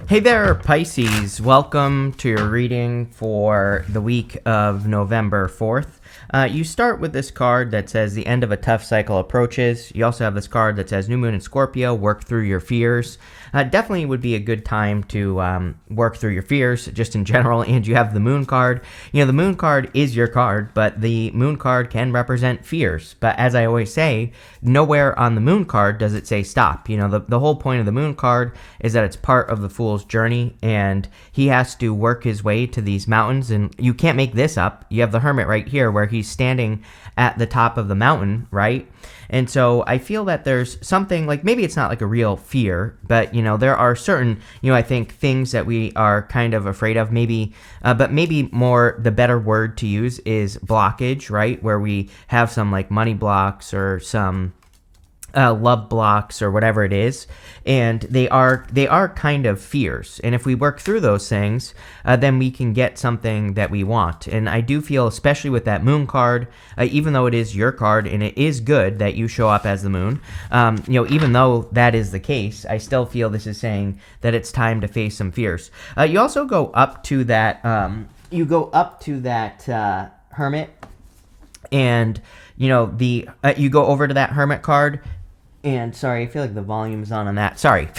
Hey there, Pisces. Welcome to your reading for the week of November 4th. You start with this card that says the end of a tough cycle approaches. You also have this card that says New Moon in Scorpio, work through your fears. Definitely would be a good time to work through your fears just in general. And you have the Moon card. You know, the Moon card is your card, but the Moon card can represent fears. But as I always say, nowhere on the Moon card does it say stop. You know, the whole point of the Moon card is that it's part of the Fool's journey, and he has to work his way to these mountains. And you can't make this up. You have the Hermit right here where he's standing at the top of the mountain, right? And so I feel that there's something like, maybe it's not like a real fear, but you know, there are certain, I think things that we are kind of afraid of, maybe, but maybe more the better word to use is blockage, right? Where we have some like money blocks or some love blocks or whatever it is, and they are kind of fears. And if we work through those things, then we can get something that we want. And I do feel, especially with that Moon card, even though it is your card and it is good that you show up as the Moon, even though that is the case, I still feel this is saying that it's time to face some fears. You also go up to that. Hermit, and you go over to that Hermit card. And sorry, I feel like the volume's on that. Sorry,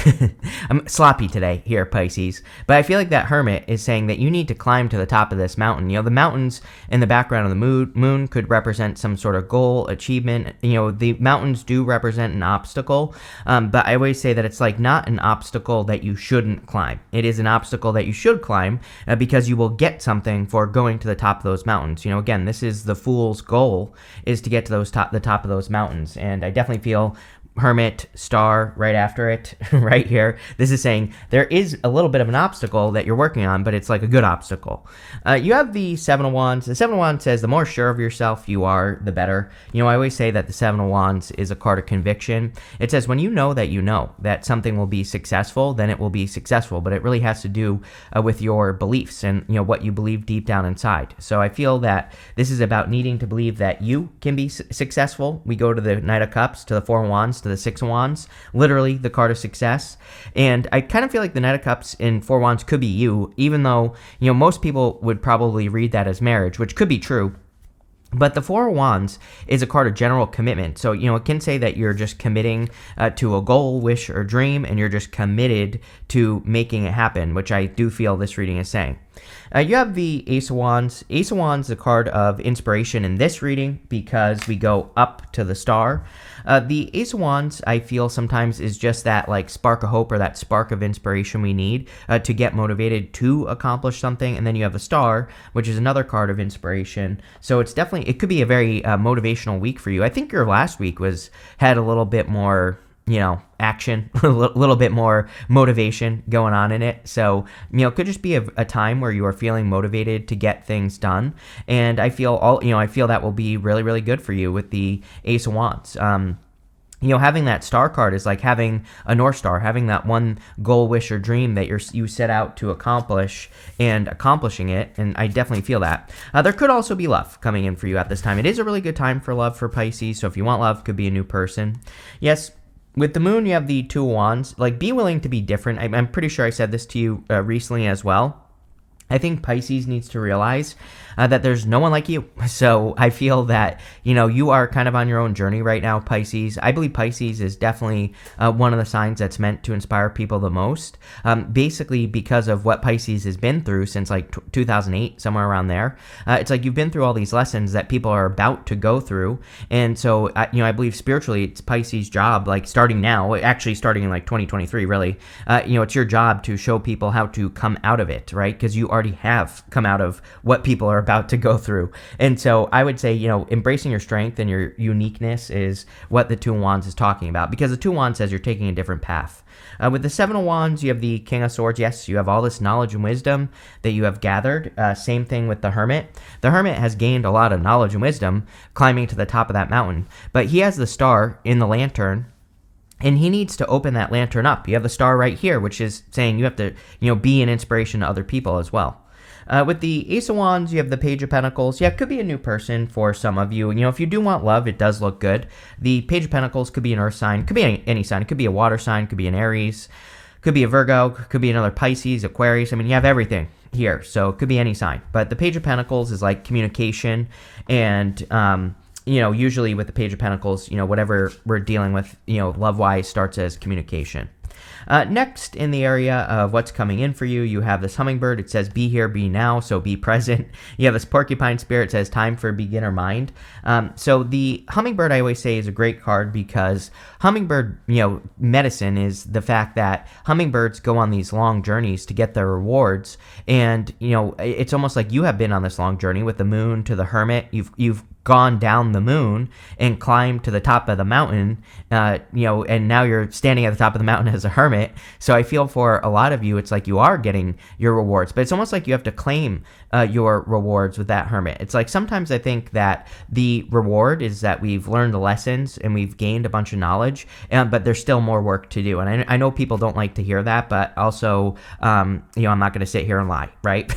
I'm sloppy today here, Pisces. But I feel like that Hermit is saying that you need to climb to the top of this mountain. You know, the mountains in the background of the moon could represent some sort of goal, achievement. You know, the mountains do represent an obstacle. But I always say that it's like not an obstacle that you shouldn't climb. It is an obstacle that you should climb because you will get something for going to the top of those mountains. You know, again, this is the Fool's goal, is to get to the top of those mountains. And I definitely feel Hermit, star right after it, right here. This is saying there is a little bit of an obstacle that you're working on, but it's like a good obstacle. You have the Seven of Wands. The Seven of Wands says the more sure of yourself you are, the better. You know, I always say that the Seven of Wands is a card of conviction. It says when you know that something will be successful, then it will be successful. But it really has to do with your beliefs and, what you believe deep down inside. So I feel that this is about needing to believe that you can be successful. We go to the Knight of Cups, to the Four of Wands, to the Six of Wands, literally the card of success. And I kind of feel like the Knight of Cups and Four of Wands could be you, even though, most people would probably read that as marriage, which could be true. But the Four of Wands is a card of general commitment. So, it can say that you're just committing to a goal, wish, or dream, and you're just committed to making it happen, which I do feel this reading is saying. You have the Ace of Wands. Ace of Wands is a card of inspiration in this reading because we go up to the star. The Ace of Wands, I feel sometimes is just that like spark of hope or that spark of inspiration we need to get motivated to accomplish something. And then you have the star, which is another card of inspiration. So it could be a very motivational week for you. I think your last week had a little bit more action, a little bit more motivation going on in it. So, it could just be a time where you are feeling motivated to get things done. And I feel that will be really, really good for you with the Ace of Wands. Having that star card is like having a North Star, having that one goal, wish, or dream that you set out to accomplish and accomplishing it. And I definitely feel that. There could also be love coming in for you at this time. It is a really good time for love for Pisces. So if you want love, could be a new person. Yes. With the Moon, you have the Two of Wands. Like, be willing to be different. I'm pretty sure I said this to you recently as well. I think Pisces needs to realize that there's no one like you. So I feel that, you are kind of on your own journey right now, Pisces. I believe Pisces is definitely one of the signs that's meant to inspire people the most, basically because of what Pisces has been through since like 2008, somewhere around there. It's like you've been through all these lessons that people are about to go through. And so, I believe spiritually it's Pisces' job, like starting now, actually starting in like 2023, really, it's your job to show people how to come out of it, right? Because you already have come out of what people are about to go through. And so I would say, embracing your strength and your uniqueness is what the Two of Wands is talking about, because the Two of Wands says you're taking a different path. With the Seven of Wands, you have the King of Swords. Yes, you have all this knowledge and wisdom that you have gathered. Same thing with the Hermit. The Hermit has gained a lot of knowledge and wisdom climbing to the top of that mountain, but he has the star in the lantern, and he needs to open that lantern up. You have the star right here, which is saying you have to, be an inspiration to other people as well. With the Ace of Wands, you have the Page of Pentacles. Yeah, it could be a new person for some of you. If you do want love, it does look good. The Page of Pentacles could be an earth sign, could be any sign. It could be a water sign, could be an Aries, Could be a Virgo, could be another Pisces, Aquarius. I mean, you have everything here, so it could be any sign. But the Page of Pentacles is like communication, and usually with the Page of Pentacles, whatever we're dealing with, love-wise, starts as communication. Next, in the area of what's coming in for you, you have this hummingbird. It says, be here, be now, so be present. You have this porcupine spirit. It says, time for beginner mind. So the hummingbird, I always say, is a great card because hummingbird, medicine is the fact that hummingbirds go on these long journeys to get their rewards. And, it's almost like you have been on this long journey with the moon to the hermit. You've gone down the moon and climbed to the top of the mountain, and now you're standing at the top of the mountain as a hermit. So I feel for a lot of you, it's like you are getting your rewards, but it's almost like you have to claim your rewards with that hermit. It's like sometimes I think that the reward is that we've learned the lessons and we've gained a bunch of knowledge, but there's still more work to do. And I know people don't like to hear that, but also, I'm not going to sit here and lie, right?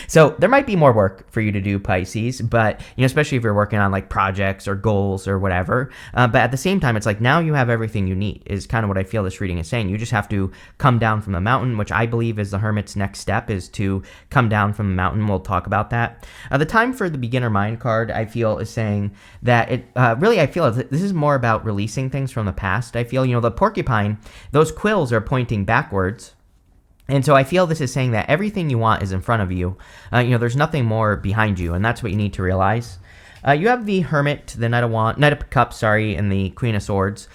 So there might be more work for you to do, Pisces, but, especially if you're working on like projects or goals or whatever. But at the same time, it's like now you have everything you need is kind of what I feel this reading is saying. You just have to come down from the mountain, which I believe is the hermit's next step, is to come down from the mountain. We'll talk about that. The time for the beginner mind card, I feel, is saying that it really, I feel this is more about releasing things from the past. I feel, the porcupine, those quills are pointing backwards. And so I feel this is saying that everything you want is in front of you. There's nothing more behind you, and that's what you need to realize. You have the Hermit, the Knight of Cups, and the Queen of Swords.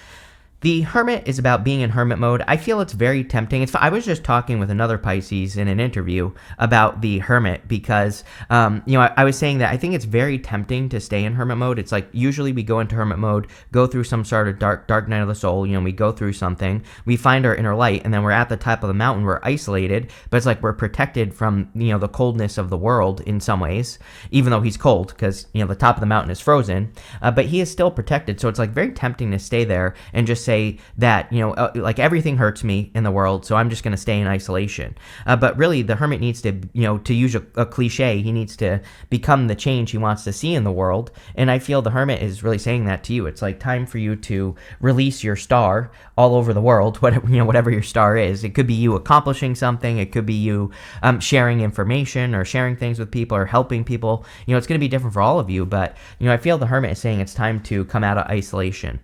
The Hermit is about being in hermit mode. I feel it's very tempting. I was just talking with another Pisces in an interview about the Hermit because, I was saying that I think it's very tempting to stay in hermit mode. It's like usually we go into hermit mode, go through some sort of dark night of the soul. We go through something, we find our inner light, and then we're at the top of the mountain. We're isolated, but it's like we're protected from, the coldness of the world in some ways, even though he's cold because, the top of the mountain is frozen, but he is still protected. So it's like very tempting to stay there and just say that, like everything hurts me in the world, so I'm just going to stay in isolation. But really, the hermit needs to, to use a cliche, he needs to become the change he wants to see in the world. And I feel the hermit is really saying that to you. It's like time for you to release your star all over the world, whatever your star is. It could be you accomplishing something. It could be you sharing information or sharing things with people or helping people. It's going to be different for all of you. But, I feel the hermit is saying it's time to come out of isolation.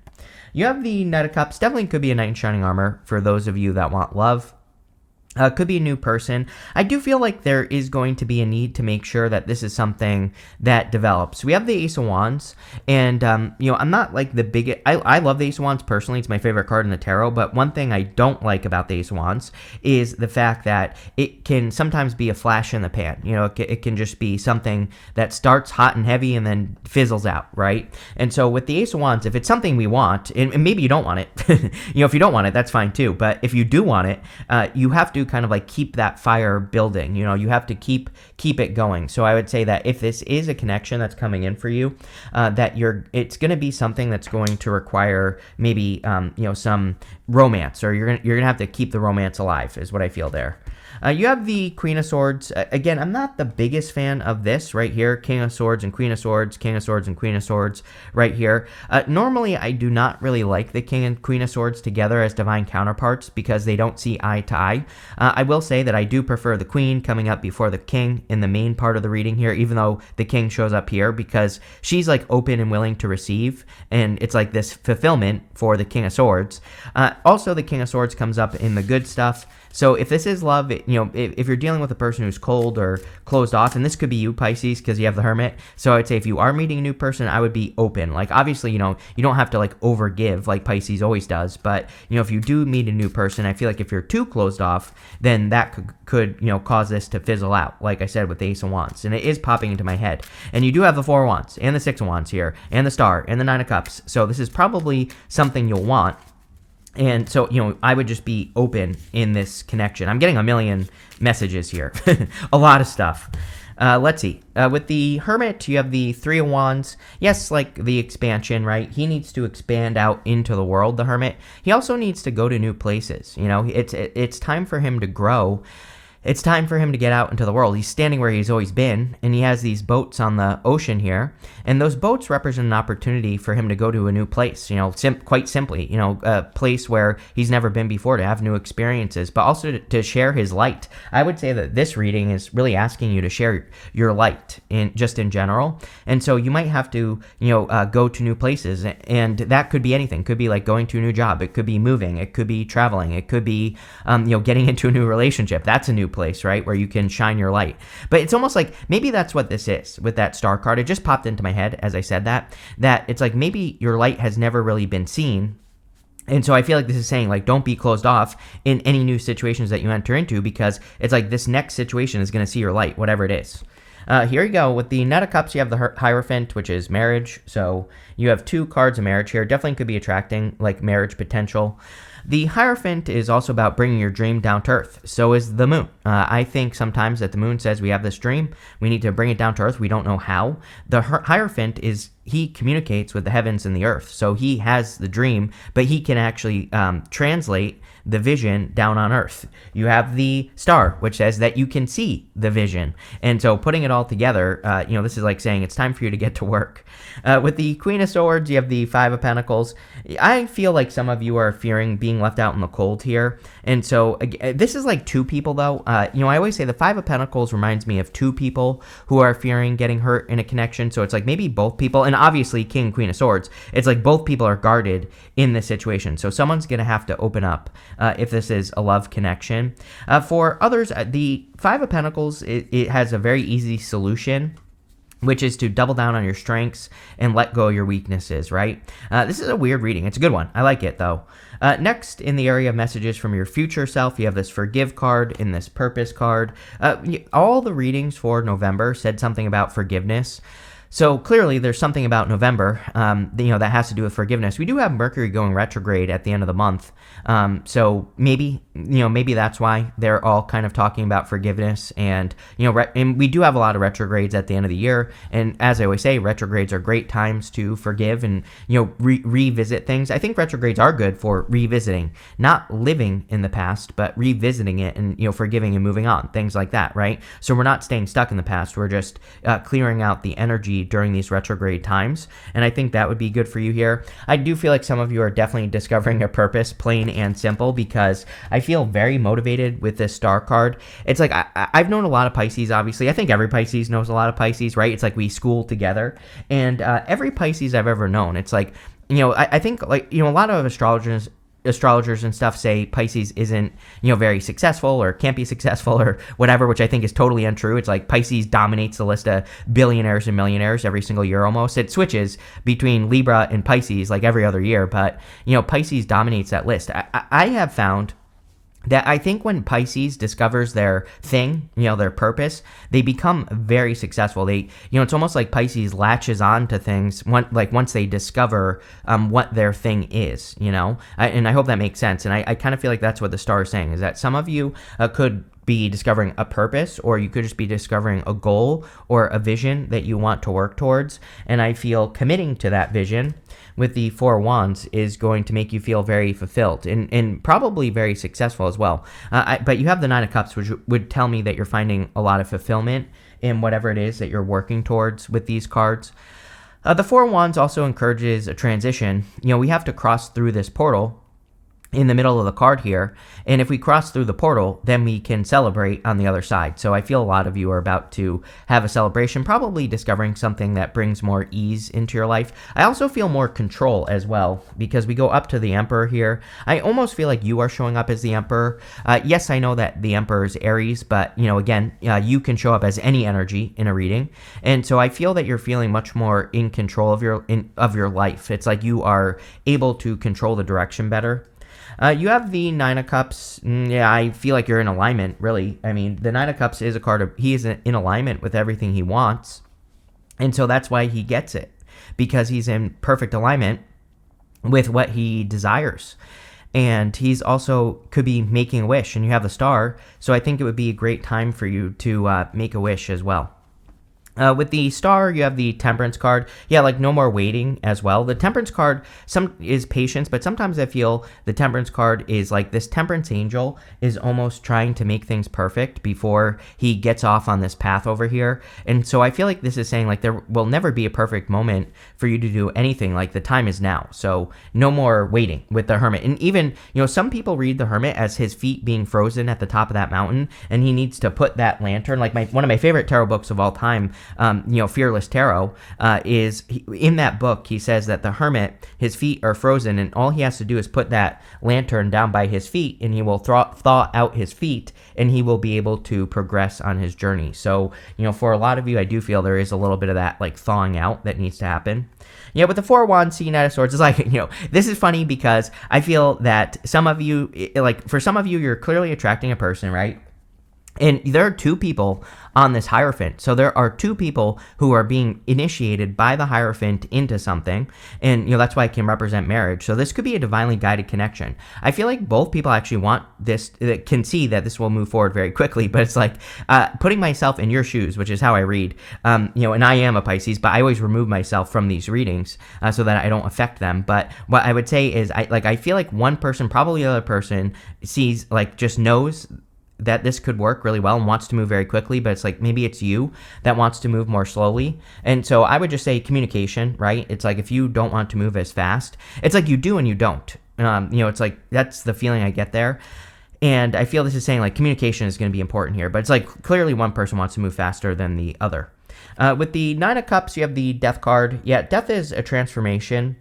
You have the Knight of Cups. Definitely could be a knight in shining armor for those of you that want love. Could be a new person. I do feel like there is going to be a need to make sure that this is something that develops. We have the Ace of Wands, and, I'm not like the biggest... I love the Ace of Wands personally. It's my favorite card in the tarot, but one thing I don't like about the Ace of Wands is the fact that it can sometimes be a flash in the pan. It can just be something that starts hot and heavy and then fizzles out, right? And so with the Ace of Wands, if it's something we want, and maybe you don't want it, if you don't want it, that's fine too, but if you do want it, you have to kind of like keep that fire building. You have to keep it going. So I would say that if this is a connection that's coming in for you, that it's going to be something that's going to require maybe some romance, or you're gonna have to keep the romance alive, is what I feel there. You have the Queen of Swords. Again, I'm not the biggest fan of this right here. King of Swords and Queen of Swords, King of Swords and Queen of Swords right here. Normally, I do not really like the King and Queen of Swords together as divine counterparts because they don't see eye to eye. I will say that I do prefer the Queen coming up before the King in the main part of the reading here, even though the King shows up here, because she's like open and willing to receive, and it's like this fulfillment for the King of Swords. Also, the King of Swords comes up in the good stuff. So if this is love, if you're dealing with a person who's cold or closed off, and this could be you, Pisces, because you have the Hermit. So I would say if you are meeting a new person, I would be open. Like, obviously, you don't have to like overgive like Pisces always does. But, if you do meet a new person, I feel like if you're too closed off, then that could cause this to fizzle out, like I said, with the Ace of Wands. And it is popping into my head. And you do have the Four of Wands and the Six of Wands here, and the Star and the Nine of Cups. So this is probably something you'll want. And so, I would just be open in this connection. I'm getting a million messages here. A lot of stuff. Let's see. With the Hermit, you have the Three of Wands. Yes, like the expansion, right? He needs to expand out into the world, the Hermit. He also needs to go to new places. It's time for him to grow. it's time for him to get out into the world. He's standing where he's always been, and he has these boats on the ocean here, and those boats represent an opportunity for him to go to a new place, quite simply, a place where he's never been before, to have new experiences, but also to share his light. I would say that this reading is really asking you to share your light in general, and so you might have to, go to new places, and that could be anything. It could be like going to a new job. It could be moving. It could be traveling. It could be, getting into a new relationship. That's a new place, right, where you can shine your light. But it's almost like maybe that's what this is with that star card. It just popped into my head as I said that it's like maybe your light has never really been seen. And so I feel like this is saying, like, don't be closed off in any new situations that you enter into, because it's like this next situation is going to see your light, whatever it is. Here you go. With the Knight of Cups, you have the Hierophant, which is marriage. So you have 2 cards of marriage here. Definitely could be attracting, like, marriage potential. The Hierophant is also about bringing your dream down to earth. So is the moon. I think sometimes that the moon says we have this dream. We need to bring it down to earth. We don't know how. The Hierophant he communicates with the heavens and the earth. So he has the dream, but he can actually translate the vision down on earth. You have the star, which says that you can see the vision. And so putting it all together, this is like saying it's time for you to get to work. With the Queen of Swords, you have the 5 of Pentacles. I feel like some of you are fearing being left out in the cold here. And so this is like 2 people, though. I always say the 5 of Pentacles reminds me of 2 people who are fearing getting hurt in a connection. So it's like maybe both people, and obviously King, Queen of Swords, it's like both people are guarded in this situation. So someone's going to have to open up if this is a love connection. For others, the 5 of Pentacles, it has a very easy solution, which is to double down on your strengths and let go of your weaknesses, right? This is a weird reading. It's a good one. I like it, though. Next, in the area of messages from your future self, you have this Forgive card and this Purpose card. All the readings for November said something about forgiveness. So clearly there's something about November, that has to do with forgiveness. We do have Mercury going retrograde at the end of the month. So maybe that's why they're all kind of talking about forgiveness. And, and we do have a lot of retrogrades at the end of the year. And as I always say, retrogrades are great times to forgive and, revisit things. I think retrogrades are good for revisiting, not living in the past, but revisiting it and, forgiving and moving on, things like that, right? So we're not staying stuck in the past. We're just clearing out the energy during these retrograde times, and I think that would be good for you here. I do feel like some of you are definitely discovering a purpose, plain and simple, because I feel very motivated with this star card. It's like I've known a lot of Pisces, obviously. I think every Pisces knows a lot of Pisces, right? It's like we school together, and every Pisces I've ever known, it's like, I think, like, a lot of astrologers and stuff say Pisces isn't, very successful or can't be successful or whatever, which I think is totally untrue. It's like Pisces dominates the list of billionaires and millionaires every single year almost. It switches between Libra and Pisces like every other year, but, Pisces dominates that list. I have found that I think when Pisces discovers their thing, their purpose, they become very successful. They, it's almost like Pisces latches on to things once they discover what their thing is, and I hope that makes sense. And I kind of feel like that's what the star is saying, is that some of you could be discovering a purpose, or you could just be discovering a goal or a vision that you want to work towards. And I feel committing to that vision with the 4 Wands is going to make you feel very fulfilled and probably very successful as well. But you have the 9 of Cups, which would tell me that you're finding a lot of fulfillment in whatever it is that you're working towards with these cards. The 4 Wands also encourages a transition. We have to cross through this portal in the middle of the card here, and if we cross through the portal, then we can celebrate on the other side. So I feel a lot of you are about to have a celebration, probably discovering something that brings more ease into your life. I also feel more control as well, because we go up to the Emperor here. I almost feel like you are showing up as the Emperor. Yes, I know that the Emperor is Aries, but again, you can show up as any energy in a reading, and so I feel that you're feeling much more in control of your life. It's like you are able to control the direction better. You have the 9 of Cups. Yeah, I feel like you're in alignment, really. I mean, the 9 of Cups is a card of, he is in alignment with everything he wants. And so that's why he gets it, because he's in perfect alignment with what he desires. And he's also could be making a wish, and you have the star. So I think it would be a great time for you to make a wish as well. With the star, you have the temperance card. Yeah, like no more waiting as well. The temperance card is patience, but sometimes I feel the temperance card is like this temperance angel is almost trying to make things perfect before he gets off on this path over here. And so I feel like this is saying like there will never be a perfect moment for you to do anything. Like the time is now. So no more waiting with the hermit. And even, some people read the hermit as his feet being frozen at the top of that mountain, and he needs to put that lantern, like one of my favorite tarot books of all time, Fearless Tarot, in that book, he says that the hermit, his feet are frozen, and all he has to do is put that lantern down by his feet, and he will thaw out his feet, and he will be able to progress on his journey. So, for a lot of you, I do feel there is a little bit of that, like, thawing out that needs to happen. Yeah, with the Four of Wands, seeing Knight of Swords, it's like, this is funny because I feel that some of you, for some of you, you're clearly attracting a person, right? And there are two people on this Hierophant. So there are two people who are being initiated by the Hierophant into something. And, that's why it can represent marriage. So this could be a divinely guided connection. I feel like both people actually want this, can see that this will move forward very quickly. But it's like putting myself in your shoes, which is how I read. And I am a Pisces, but I always remove myself from these readings so that I don't affect them. But what I would say is I feel like one person, probably the other person, sees, just knows that this could work really well and wants to move very quickly, but it's like maybe it's you that wants to move more slowly. And so I would just say communication, right? It's like if you don't want to move as fast, it's like you do and you don't. It's like that's the feeling I get there. And I feel this is saying like communication is going to be important here, but it's like clearly one person wants to move faster than the other. With the Nine of Cups, you have the Death card. Yeah, death is a transformation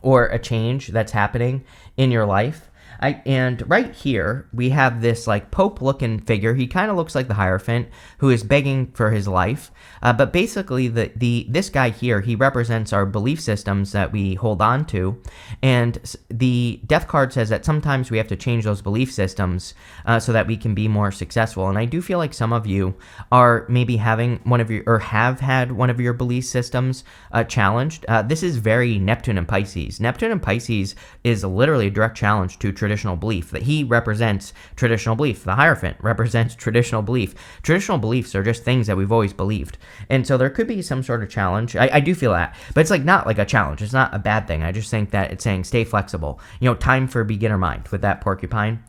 or a change that's happening in your life. And right here, we have this like Pope-looking figure. He kind of looks like the Hierophant who is begging for his life. But basically, this guy here, he represents our belief systems that we hold on to. And the Death card says that sometimes we have to change those belief systems so that we can be more successful. And I do feel like some of you are maybe having or have had one of your belief systems challenged. This is very Neptune and Pisces. Neptune and Pisces is literally a direct challenge to traditional belief, that he represents traditional belief. The Hierophant represents traditional belief. Traditional beliefs are just things that we've always believed. And so there could be some sort of challenge. I do feel that, but it's like not like a challenge. It's not a bad thing. I just think that it's saying stay flexible. Time for beginner mind with that porcupine.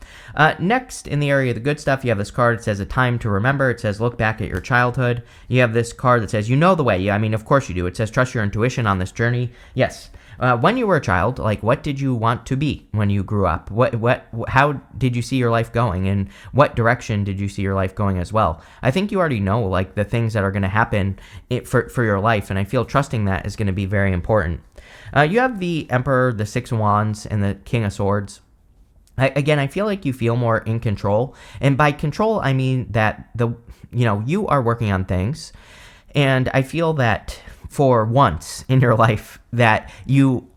Next, in the area of the good stuff, you have this card. It says a time to remember. It says look back at your childhood. You have this card that says you know the way. Yeah, I mean, of course you do. It says trust your intuition on this journey. Yes. When you were a child, like what did you want to be when you grew up? How did you see your life going, and what direction did you see your life going as well? I think you already know like the things that are going to happen for your life, and I feel trusting that is going to be very important. You have the Emperor, the Six of Wands, and the King of Swords. I feel like you feel more in control, and by control I mean that you are working on things, and I feel that for once in your life that you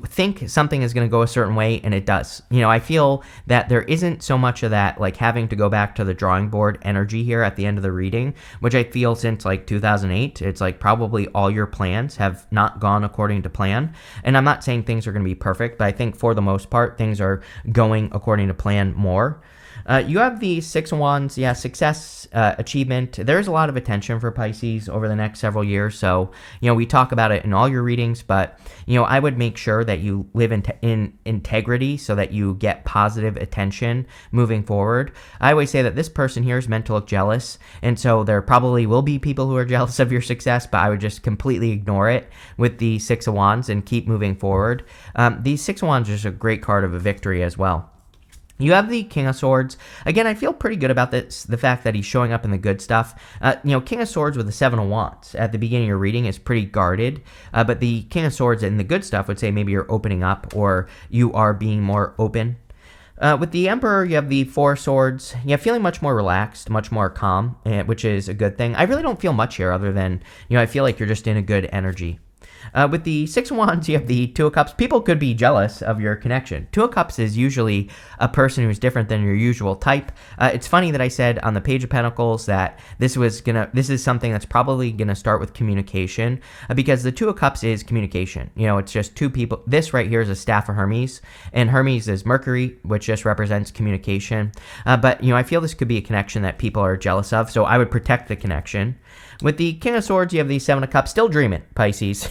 think something is going to go a certain way and it does. I feel that there isn't so much of that like having to go back to the drawing board energy here at the end of the reading, which I feel since like 2008, it's like probably all your plans have not gone according to plan. And I'm not saying things are going to be perfect, but I think for the most part, things are going according to plan more. You have the Six of Wands, yeah, success, achievement. There's a lot of attention for Pisces over the next several years. So, we talk about it in all your readings, but, I would make sure that you live in integrity so that you get positive attention moving forward. I always say that this person here is meant to look jealous. And so there probably will be people who are jealous of your success, but I would just completely ignore it with the Six of Wands and keep moving forward. The Six of Wands is a great card of a victory as well. You have the King of Swords. Again, I feel pretty good about this, the fact that he's showing up in the good stuff. King of Swords with the Seven of Wands at the beginning of your reading is pretty guarded, but the King of Swords in the good stuff would say maybe you're opening up or you are being more open. With the Emperor, you have the Four of Swords. Yeah, feeling much more relaxed, much more calm, which is a good thing. I really don't feel much here other than, I feel like you're just in a good energy. With the Six of Wands, you have the Two of Cups. People could be jealous of your connection. Two of Cups is usually a person who's different than your usual type. It's funny that I said on the Page of Pentacles that this is something that's probably gonna start with communication, because the Two of Cups is communication. It's just two people. This right here is a staff of Hermes, and Hermes is Mercury, which just represents communication. But I feel this could be a connection that people are jealous of, so I would protect the connection. With the King of Swords, you have the Seven of Cups, still dreaming, Pisces.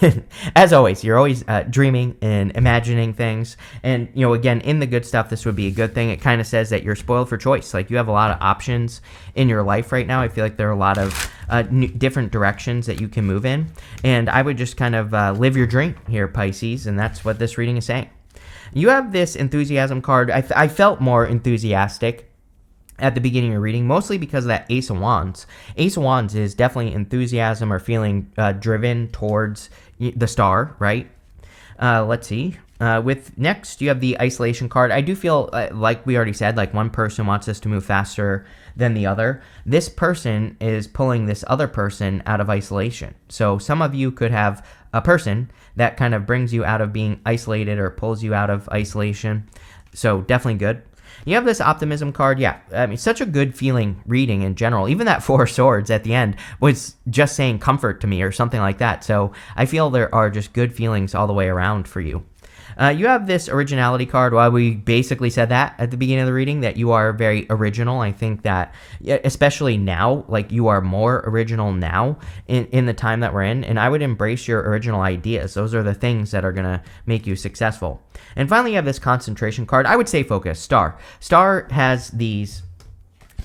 As always, you're always dreaming and imagining things. And, again, in the good stuff, this would be a good thing. It kind of says that you're spoiled for choice. Like, you have a lot of options in your life right now. I feel like there are a lot of different directions that you can move in. And I would just kind of live your dream here, Pisces. And that's what this reading is saying. You have this enthusiasm card. I felt more enthusiastic at the beginning of your reading, mostly because of that Ace of Wands. Ace of Wands is definitely enthusiasm or feeling driven towards the star, right? Let's see. With next, you have the isolation card. I do feel like we already said, like one person wants us to move faster than the other. This person is pulling this other person out of isolation. So some of you could have a person that kind of brings you out of being isolated or pulls you out of isolation. So definitely good. You have this optimism card. Yeah, I mean, such a good feeling reading in general. Even that Four of Swords at the end was just saying comfort to me or something like that. So I feel there are just good feelings all the way around for you. You have this originality card. Well, we basically said that at the beginning of the reading, that you are very original. I think that, especially now, like you are more original now in the time that we're in. And I would embrace your original ideas. Those are the things that are going to make you successful. And finally, you have this concentration card. I would say focus, star. Star has these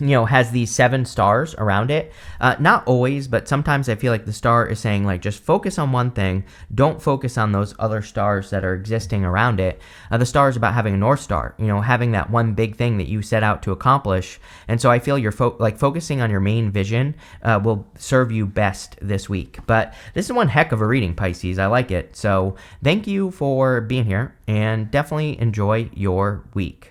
has these 7 stars around it. Not always, but sometimes I feel like the star is saying, like, just focus on one thing. Don't focus on those other stars that are existing around it. The star is about having a North Star, having that one big thing that you set out to accomplish. And so I feel you're focusing on your main vision will serve you best this week. But this is one heck of a reading, Pisces. I like it. So thank you for being here, and definitely enjoy your week.